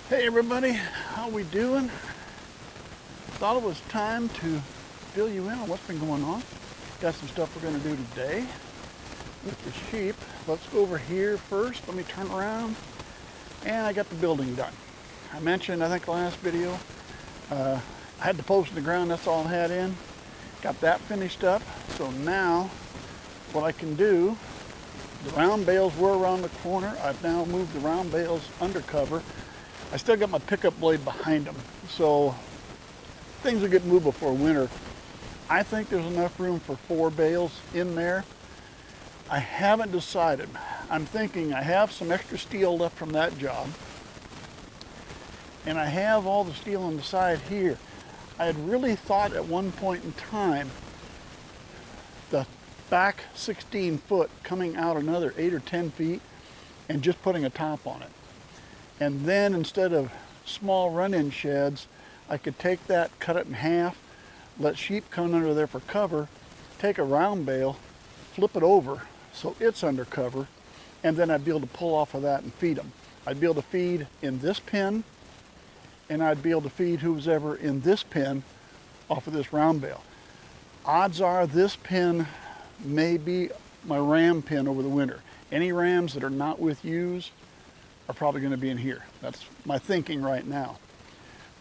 Hey everybody, how we doing? Thought it was time to fill you in on what's been going on. Got some stuff we're going to do today with the sheep. Let's go over here first. Let me turn around. And I got the building done. I mentioned, I think last video, I had the post in the ground, that's all I had in. Got that finished up. So now what I can do, the round bales were around the corner. I've now moved the round bales under cover. I still got my pickup blade behind them, so things will get moved before winter. I think there's enough room for 4 bales in there. I haven't decided. I'm thinking I have some extra steel left from that job, and I have all the steel on the side here. I had really thought at one point in time the back 16 foot coming out another 8 or 10 feet and just putting a top on it. And then instead of small run-in sheds, I could take that, cut it in half, let sheep come under there for cover, take a round bale, flip it over so it's under cover, and then I'd be able to pull off of that and feed them. I'd be able to feed in this pen, and I'd be able to feed who's ever in this pen off of this round bale. Odds are this pen may be my ram pen over the winter. Any rams that are not with ewes are probably going to be in here. That's my thinking right now.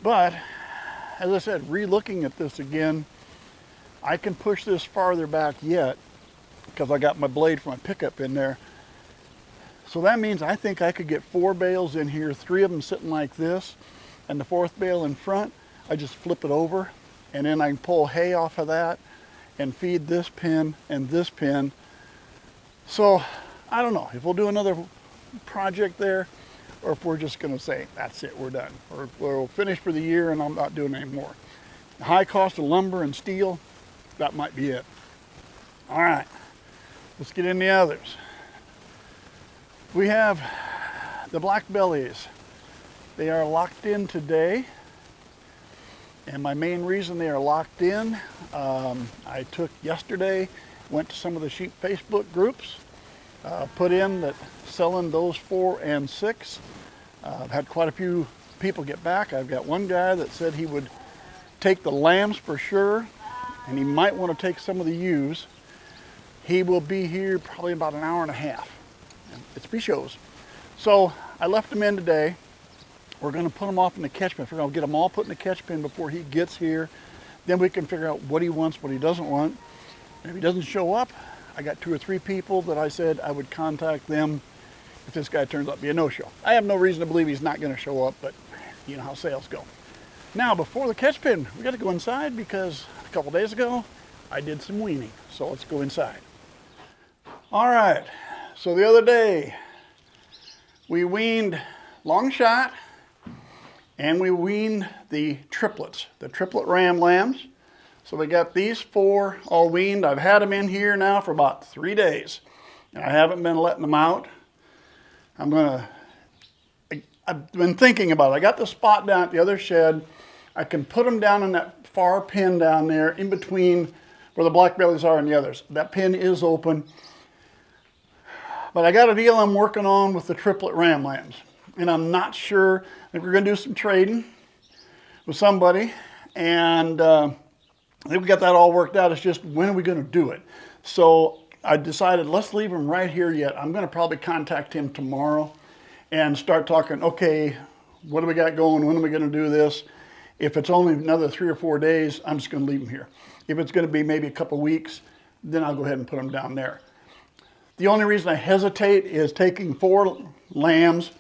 But as I said, re-looking at this again, I can push this farther back yet because I got my blade for my pickup in there. So that means I think I could get 4 bales in here, 3 of them sitting like this, and the 4th bale in front, I just flip it over, and then I can pull hay off of that and feed this pen and this pen. So I don't know if we'll do another project there, or if we're just going to say that's it, we're done, or we'll finish for the year and I'm not doing any more. The high cost of lumber and steel, that might be it. All right, let's get in the others. We have the Blackbellies. They are locked in today, and my main reason they are locked in, I took yesterday, went to some of the sheep Facebook groups, put in that selling those 4 and 6. I've had quite a few people get back. I've got one guy that said he would take the lambs for sure, and he might want to take some of the ewes. He will be here probably about an hour and a half. It's shows. So I left him in today. We're going to put them off in the catch pen. We're going to get them all put in the catch pen before he gets here. Then we can figure out what he wants, what he doesn't want. And if he doesn't show up, I got 2 or 3 people that I said I would contact them if this guy turns out to be a no-show. I have no reason to believe he's not going to show up, but you know how sales go. Now, before the catch pen, we got to go inside because a couple days ago, I did some weaning. So let's go inside. All right, so the other day, we weaned long shot, and we weaned the triplets, the triplet ram lambs. So we got these 4 all weaned. I've had them in here now for about 3 days, and I haven't been letting them out. I've been thinking about it. I got the spot down at the other shed. I can put them down in that far pen down there in between where the Blackbellies are and the others. That pen is open. But I got a deal I'm working on with the triplet ram lambs, and I'm not sure. I think we're going to do some trading with somebody, and I think we got that all worked out. It's just when are we going to do it? So I decided let's leave him right here yet. I'm going to probably contact him tomorrow and start talking, okay, what do we got going? When are we going to do this? If it's only another 3 or 4 days, I'm just going to leave him here. If it's going to be maybe a couple weeks, then I'll go ahead and put him down there. The only reason I hesitate is taking 4 lambs,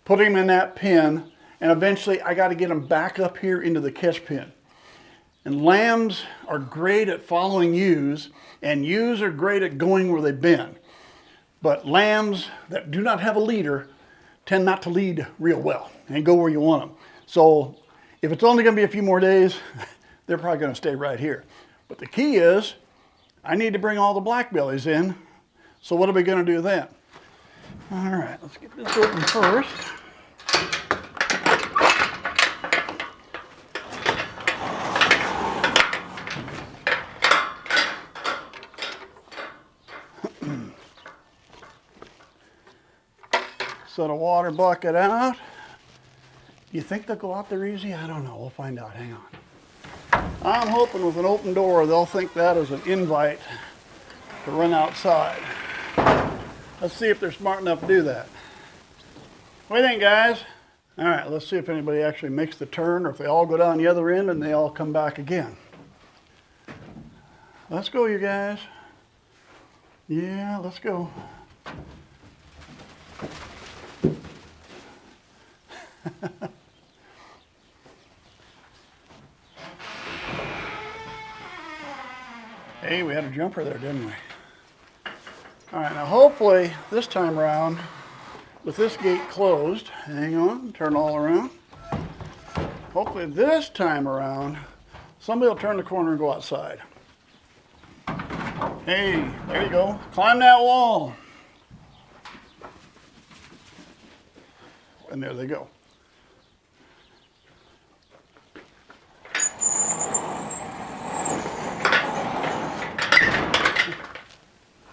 putting them in that pen, and eventually I got to get them back up here into the catch pen. And lambs are great at following ewes, and ewes are great at going where they've been. But lambs that do not have a leader tend not to lead real well and go where you want them. So if it's only going to be a few more days, they're probably going to stay right here. But the key is I need to bring all the Blackbellies in. So what are we going to do then? All right, let's get this open first. Set a water bucket out. You think they'll go out there easy? I don't know. We'll find out. Hang on. I'm hoping with an open door, they'll think that is an invite to run outside. Let's see if they're smart enough to do that. What do you think, guys? All right, let's see if anybody actually makes the turn or if they all go down the other end and they all come back again. Let's go, you guys. Yeah, let's go. Hey, we had a jumper there, didn't we? All right, now hopefully this time around, with this gate closed, hang on, turn all around. Hopefully this time around, somebody will turn the corner and go outside. Hey, there you go. Climb that wall. And there they go.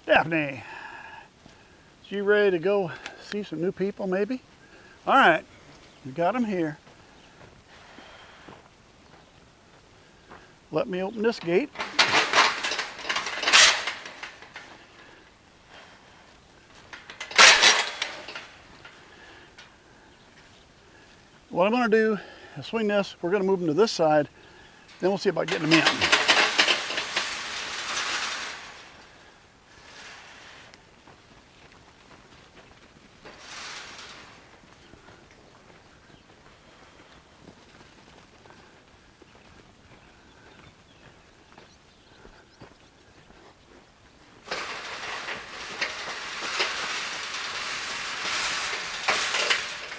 Daphne, is you ready to go see some new people maybe? All right, we got them here. Let me open this gate. What I'm going to do is swing this. We're going to move them to this side. Then we'll see about getting them in.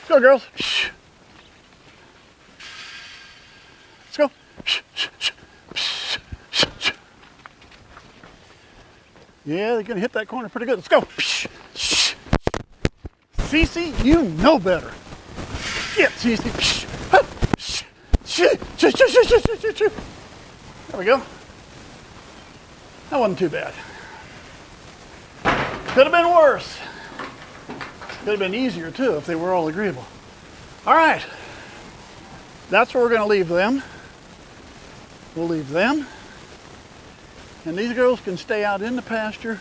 Go, girls. Let's go. Yeah, they're gonna hit that corner pretty good. Let's go. Cece, you know better. Get Cece. There we go. That wasn't too bad. Could have been worse. Could have been easier too if they were all agreeable. All right, that's where we're going to leave them. We'll leave them. And these girls can stay out in the pasture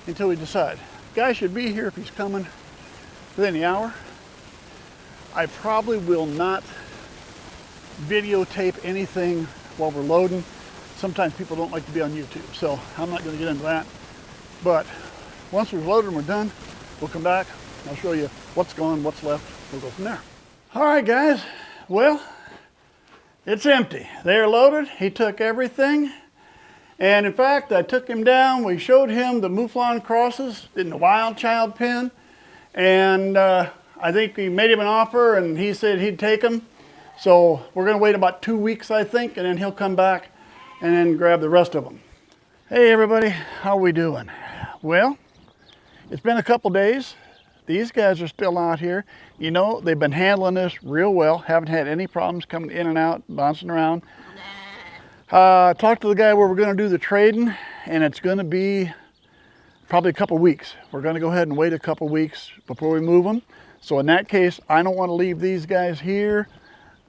until we decide. Guy should be here if he's coming within the hour. I probably will not videotape anything while we're loading. Sometimes people don't like to be on YouTube, so I'm not going to get into that. But once we've loaded and we're done, we'll come back. I'll show you what's gone, what's left. We'll go from there. All right, guys. Well, it's empty. They're loaded. He took everything. And in fact, I took him down. We showed him the mouflon crosses in the wild child pen. And I think we made him an offer and he said he'd take them. So we're going to wait about 2 weeks, I think, and then he'll come back and then grab the rest of them. Hey, everybody. How are we doing? Well, it's been a couple days. These guys are still out here. You know, they've been handling this real well. Haven't had any problems coming in and out, bouncing around. Talked to the guy where we're going to do the trading, and it's going to be probably a couple weeks. We're going to go ahead and wait a couple weeks before we move them. So in that case, I don't want to leave these guys here.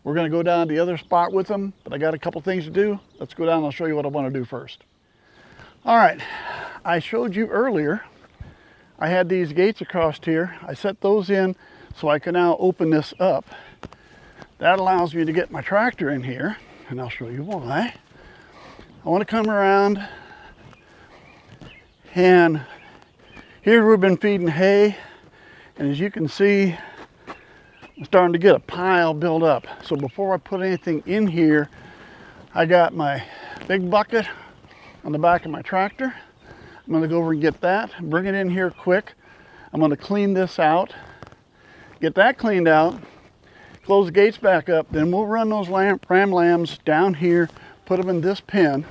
We're going to go down to the other spot with them, but I got a couple things to do. Let's go down and I'll show you what I want to do first. All right, I showed you earlier I had these gates across here. I set those in so I can now open this up. That allows me to get my tractor in here, and I'll show you why. I want to come around, and here we've been feeding hay, and as you can see, I'm starting to get a pile built up. So before I put anything in here, I got my big bucket on the back of my tractor. I'm going to go over and get that, bring it in here quick. I'm going to clean this out, get that cleaned out, close the gates back up, then we'll run those ram lambs down here, put them in this pen.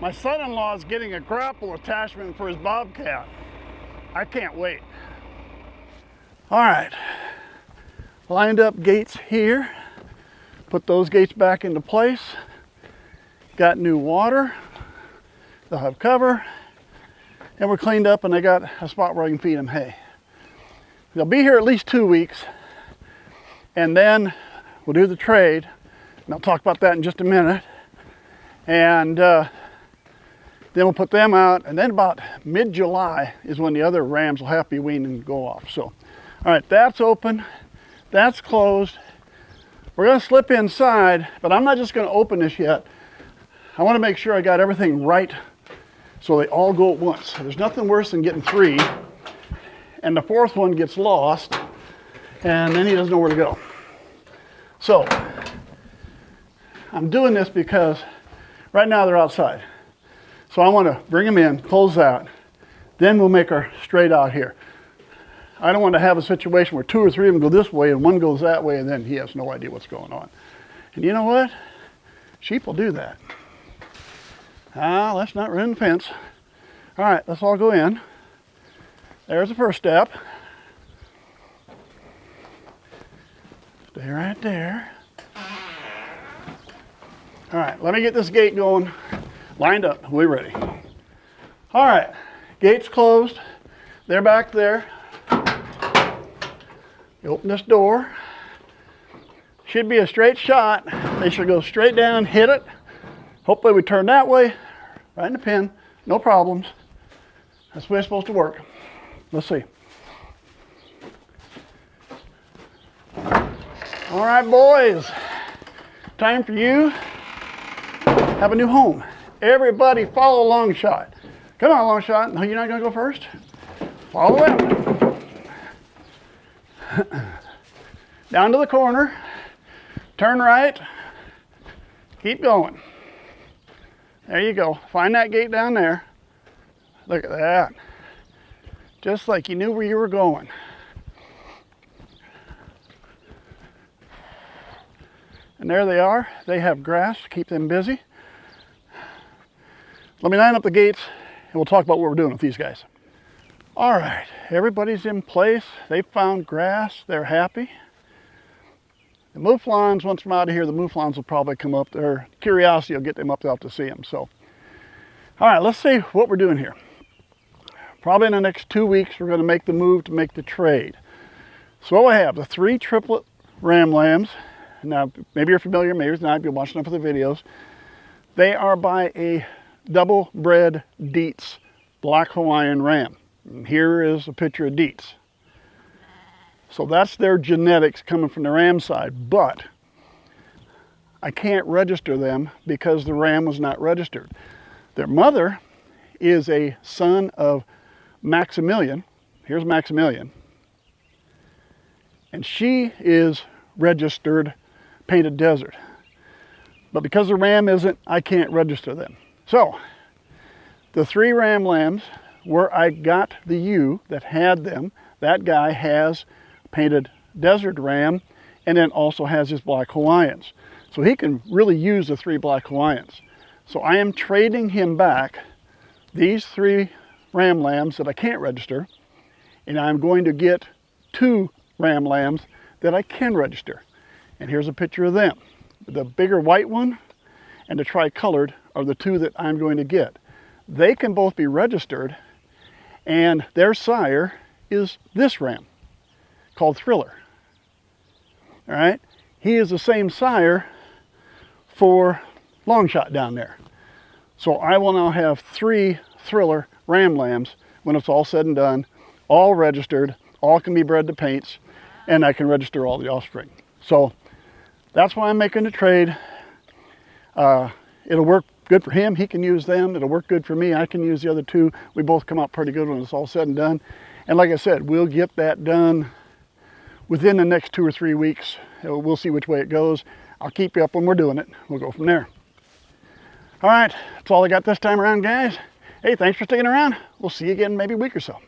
My son-in-law is getting a grapple attachment for his bobcat. I can't wait. All right, lined up gates here. Put those gates back into place. Got new water. They'll have cover. And we're cleaned up, and I got a spot where I can feed them hay. They'll be here at least 2 weeks. And then we'll do the trade. And I'll talk about that in just a minute. And then we'll put them out. And then about mid-July is when the other rams will have to be weaned and go off. So, all right, that's open. That's closed. We're going to slip inside, but I'm not just going to open this yet. I want to make sure I got everything right so they all go at once. There's nothing worse than getting 3 and the 4th one gets lost and then he doesn't know where to go. So I'm doing this because right now they're outside. So I want to bring them in, close out, then we'll make our straight out here. I don't want to have a situation where 2 or 3 of them go this way and one goes that way and then he has no idea what's going on. And you know what? Sheep will do that. Let's not ruin the fence. All right, let's all go in. There's the first step. Stay right there. All right, let me get this gate going. Lined up, we're ready. All right, gate's closed. They're back there. You open this door. Should be a straight shot. They should go straight down, hit it. Hopefully we turn that way, right in the pin, no problems. That's the way it's supposed to work. Let's see. All right, boys, time for you to have a new home. Everybody follow Long Shot. Come on, Long Shot. No, you're not gonna go first? Follow that one. Down to the corner, turn right, keep going. There you go. Find that gate down there. Look at that. Just like you knew where you were going. And there they are. They have grass to keep them busy. Let me line up the gates and we'll talk about what we're doing with these guys. All right, everybody's in place. They found grass, they're happy. The mouflons, once I'm out of here, the mouflons will probably come up. Their curiosity will get them up to see them. So, all right, let's see what we're doing here. Probably in the next 2 weeks, we're gonna make the move to make the trade. So I have the 3 triplet ram lambs. Now, maybe you're familiar, maybe you're not, if you're watching enough of the videos. They are by a double bred Dietz Black Hawaiian ram. And here is a picture of Dietz. So that's their genetics coming from the ram side, but I can't register them because the ram was not registered. Their mother is a son of Maximilian. Here's Maximilian. And she is registered Painted Desert. But because the ram isn't, I can't register them. So the 3 ram lambs where I got the ewe that had them, that guy has Painted Desert ram and then also has his Black Hawaiians. So he can really use the 3 Black Hawaiians. So I am trading him back these 3 ram lambs that I can't register, and I'm going to get 2 ram lambs that I can register. And here's a picture of them. The bigger white one and the tricolored are the 2 that I'm going to get. They can both be registered, and their sire is this ram called Thriller. All right, he is the same sire for Long Shot down there. So I will now have 3 Thriller ram lambs when it's all said and done, all registered, all can be bred to paints, and I can register all the offspring. So that's why I'm making the trade. It'll work good for him, he can use them. It'll work good for me, I can use the other 2. We both come out pretty good when it's all said and done. And like I said, we'll get that done within the next 2 or 3 weeks. We'll see which way it goes. I'll keep you up when we're doing it. We'll go from there. All right, that's all I got this time around, guys. Hey, thanks for sticking around. We'll see you again maybe a week or so.